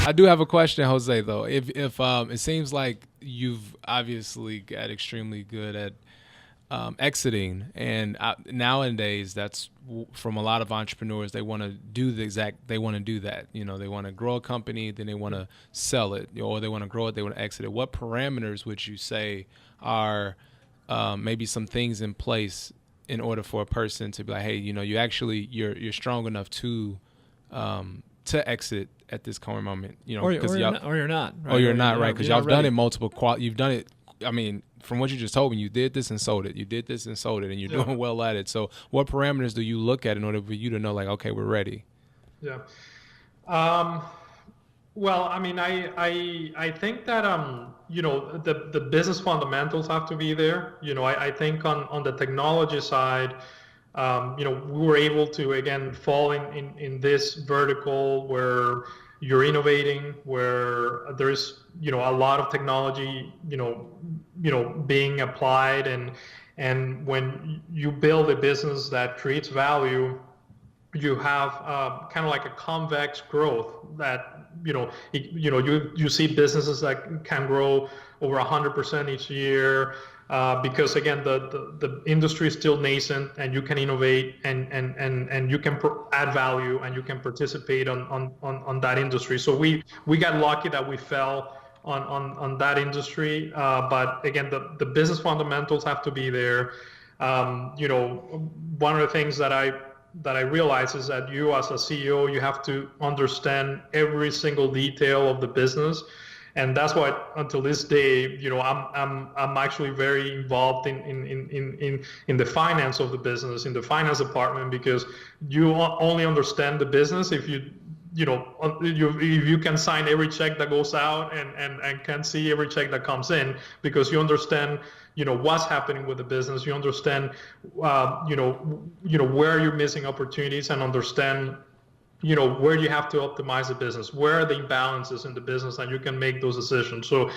I do have a question, Jose. Though, if it seems like you've obviously got extremely good at exiting, and nowadays that's from a lot of entrepreneurs. They want to do the exact. They want to do that. You know, they want to grow a company, then they want to sell it, or they want to grow it, they want to exit it. What parameters would you say are maybe some things in place in order for a person to be like, hey, you know, you're strong enough to exit at this current moment, you know, because or you're not, right? or you're not, right? Because y'all have done ready. it you've done it. I mean, from what you just told me, you did this and sold it. You did this and sold it, and you're doing well at it. So, what parameters do you look at in order for you to know, like, okay, we're ready? Yeah. Um, well, I mean, I think that the business fundamentals have to be there. I think on the technology side, we were able to again fall in this vertical where you're innovating, where there's a lot of technology being applied, and when you build a business that creates value, you have kind of like a convex growth that you see businesses that can grow over 100% each year, because again the industry is still nascent, and you can innovate, and you can add value, and you can participate on that industry. So we got lucky that we fell on that industry, but again the business fundamentals have to be there. One of the things that I realize is that you as a CEO, you have to understand every single detail of the business. And that's why until this day, I'm actually very involved in the finance of the business, in the finance department, because you only understand the business if if you can sign every check that goes out, and can see every check that comes in, because you understand what's happening with the business. You understand where you're missing opportunities, and understand where you have to optimize the business, where are the imbalances in the business, and you can make those decisions. So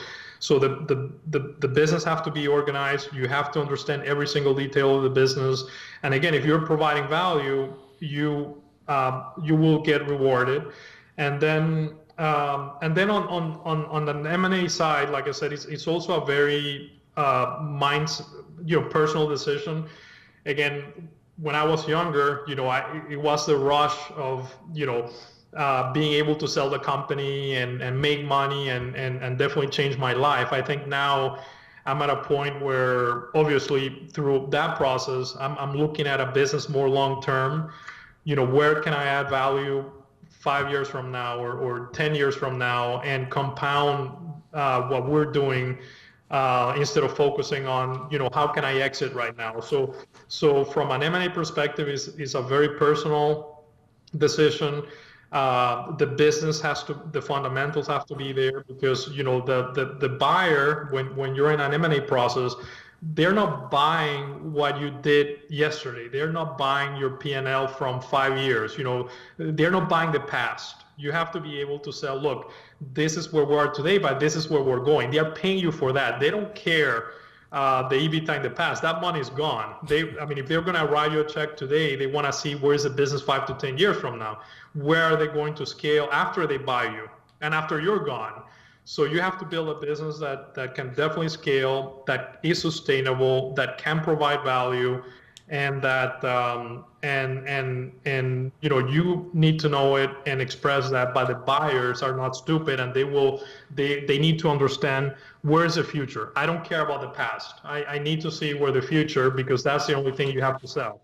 the business have to be organized. You have to understand every single detail of the business, and again, if you're providing value, you will get rewarded. And then on the M&A side, like I said, it's also a very personal decision. Again, when I was younger, it was the rush of being able to sell the company and make money, and definitely change my life. I think now I'm at a point where, obviously, through that process, I'm looking at a business more long term. Where can I add value 5 years from now, or 10 years from now, and compound what we're doing, instead of focusing on, how can I exit right now? So from an M&A perspective, is a very personal decision. The fundamentals have to be there, because the buyer, when you're in an M&A process, they're not buying what you did yesterday. They're not buying your P&L from 5 years. They're not buying the past. You have to be able to sell, look, this is where we are today, but this is where we're going. They are paying you for that. They don't care the EBITDA in the past. That money is gone. If they're going to write you a check today, they want to see where is the business 5 to 10 years from now. Where are they going to scale after they buy you and after you're gone? So you have to build a business that can definitely scale, that is sustainable, that can provide value, and that you need to know it and express that. But the buyers are not stupid, and they need to understand where's the future. I don't care about the past. I need to see where the future, because that's the only thing you have to sell.